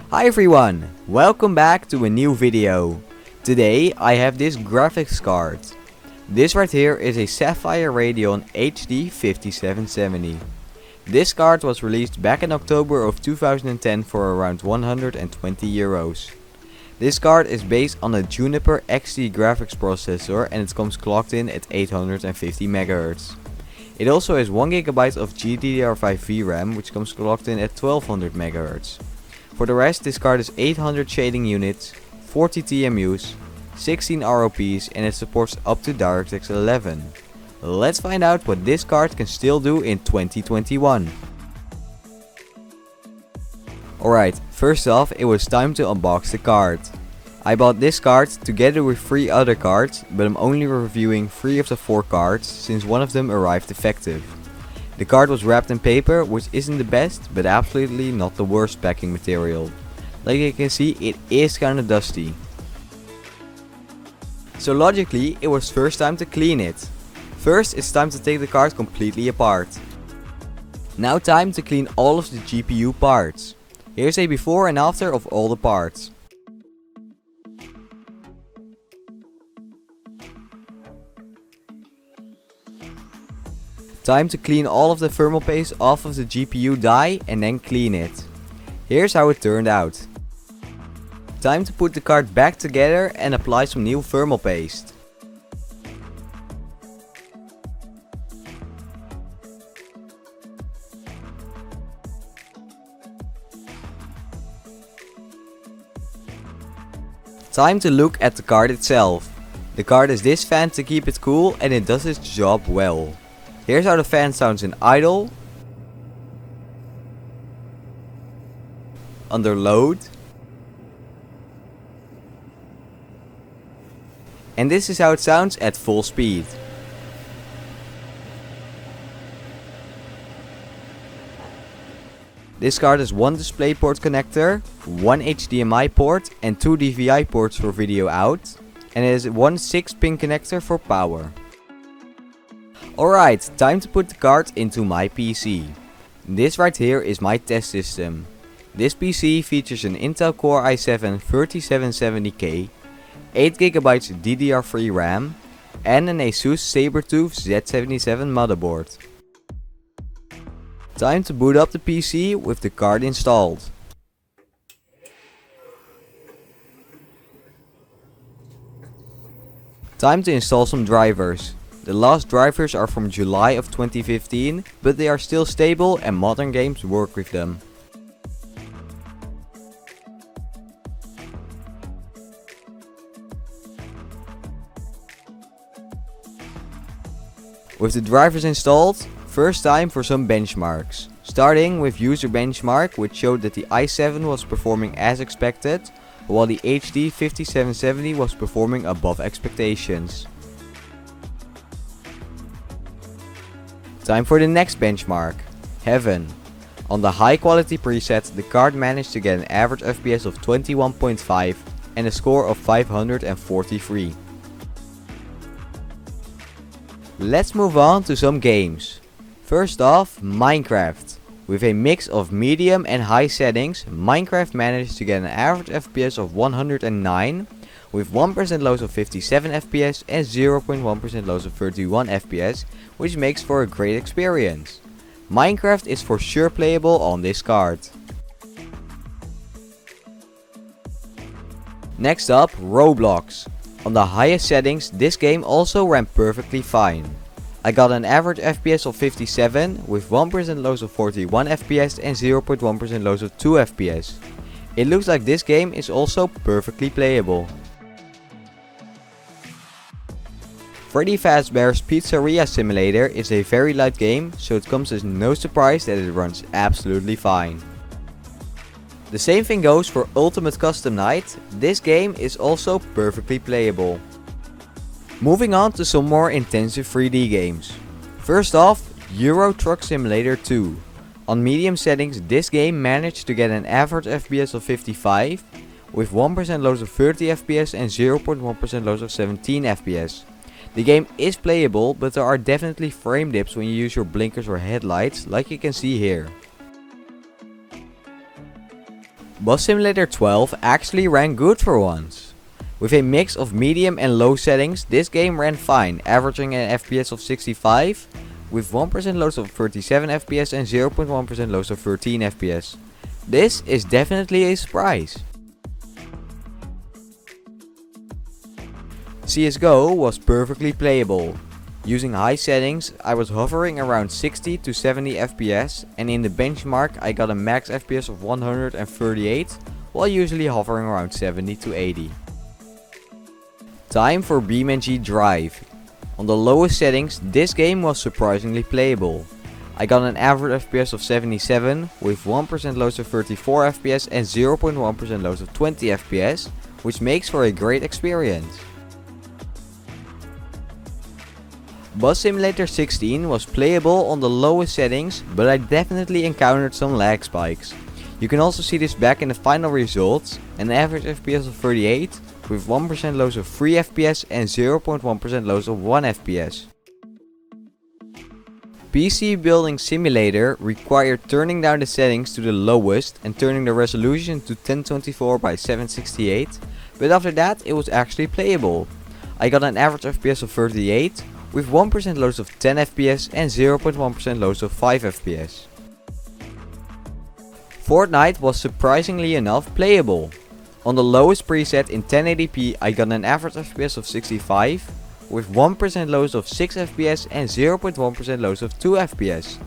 Hi everyone, welcome back to a new video. Today I have this graphics card. This right here is a Sapphire Radeon HD5770. This card was released back in October of 2010 for around 120 euros. This card is based on a Juniper XT graphics processor and it comes clocked in at 850 MHz. It also has 1GB of GDDR5 VRAM which comes clocked in at 1200 MHz. For the rest, this card is 800 shading units, 40 TMUs, 16 ROPs and it supports up to DirectX 11. Let's find out what this card can still do in 2021. Alright, first off it was time to unbox the card. I bought this card together with 3 other cards, but I'm only reviewing 3 of the 4 cards since one of them arrived defective. The card was wrapped in paper, which isn't the best, but absolutely not the worst packing material. Like you can see, it is kinda dusty. So logically, it was first time to clean it. First, it's time to take the card completely apart. Now time to clean all of the GPU parts. Here's a before and after of all the parts. Time to clean all of the thermal paste off of the GPU die and then clean it. Here's how it turned out. Time to put the card back together and apply some new thermal paste. Time to look at the card itself. The card has this fan to keep it cool and it does its job well. Here's how the fan sounds in idle, under load, and this is how it sounds at full speed. This card has one DisplayPort connector, one HDMI port and 2 DVI ports for video out, and it has one 6-pin connector for power. Alright, time to put the card into my PC. This right here is my test system. This PC features an Intel Core i7-3770K, 8GB DDR3 RAM and an Asus Sabertooth Z77 motherboard. Time to boot up the PC with the card installed. Time to install some drivers. The last drivers are from July of 2015, but they are still stable and modern games work with them. With the drivers installed, first time for some benchmarks. Starting with Userbenchmark, which showed that the i7 was performing as expected, while the HD5770 was performing above expectations. Time for the next benchmark, Heaven. On the high quality preset, the card managed to get an average FPS of 21.5 and a score of 543. Let's move on to some games. First off, Minecraft. With a mix of medium and high settings, Minecraft managed to get an average FPS of 109, with 1% loss of 57 FPS and 0.1% loss of 31 FPS, which makes for a great experience. Minecraft is for sure playable on this card. Next up, Roblox. On the highest settings, this game also ran perfectly fine. I got an average FPS of 57 with 1% loss of 41 FPS and 0.1% loss of 2 FPS. It looks like this game is also perfectly playable. Freddy Fazbears Pizzaria Simulator is a very light game, so it comes as no surprise that it runs absolutely fine. The same thing goes for Ultimate Custom Night. This game is also perfectly playable. Moving on to some more intensive 3D games. First off, Euro Truck Simulator 2. On medium settings, this game managed to get an average FPS of 55, with 1% loss of 30 FPS and 0.1% loss of 17 FPS. The game is playable, but there are definitely frame dips when you use your blinkers or headlights, like you can see here. Bus Simulator 12 actually ran good for once. With a mix of medium and low settings, this game ran fine, averaging an FPS of 65, with 1% lows of 37 FPS and 0.1% lows of 13 FPS. This is definitely a surprise. CSGO was perfectly playable. Using high settings, I was hovering around 60 to 70 FPS, and in the benchmark I got a max FPS of 138, while usually hovering around 70 to 80. Time for BeamNG Drive. On the lowest settings, this game was surprisingly playable. I got an average FPS of 77, with 1% lows of 34 FPS and 0.1% lows of 20 FPS, which makes for a great experience. Bus Simulator 16 was playable on the lowest settings, but I definitely encountered some lag spikes. You can also see this back in the final results, an average FPS of 38, with 1% lows of 3 FPS and 0.1% lows of 1 FPS. PC Building Simulator required turning down the settings to the lowest and turning the resolution to 1024 by 768, but after that it was actually playable. I got an average FPS of 38, with 1% lows of 10 FPS and 0.1% lows of 5 FPS. Fortnite was surprisingly enough playable. On the lowest preset in 1080p I got an average FPS of 65, with 1% lows of 6 FPS and 0.1% lows of 2 FPS.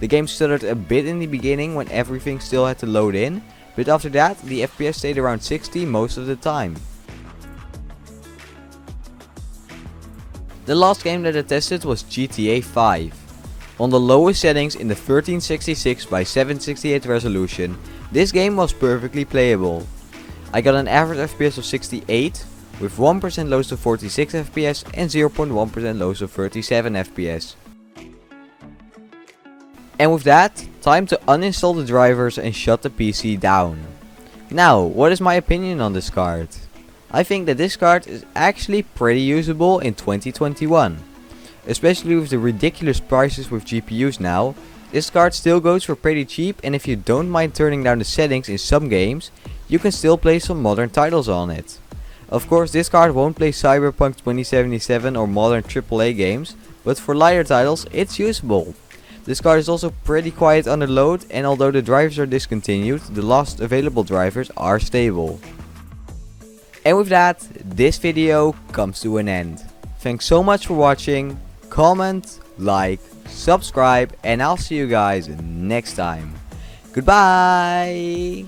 The game stuttered a bit in the beginning when everything still had to load in, but after that the FPS stayed around 60 most of the time. The last game that I tested was GTA 5. On the lowest settings in the 1366 by 768 resolution, this game was perfectly playable. I got an average FPS of 68, with 1% lows of 46 FPS and 0.1% lows of 37 FPS. And with that, time to uninstall the drivers and shut the PC down. Now, what is my opinion on this card? I think that this card is actually pretty usable in 2021. Especially with the ridiculous prices with GPUs now, this card still goes for pretty cheap, and if you don't mind turning down the settings in some games, you can still play some modern titles on it. Of course, this card won't play Cyberpunk 2077 or modern AAA games, but for lighter titles it's usable. This card is also pretty quiet under load, and although the drivers are discontinued, the last available drivers are stable. And with that, this video comes to an end. Thanks so much for watching, comment, like, subscribe, and I'll see you guys next time. Goodbye!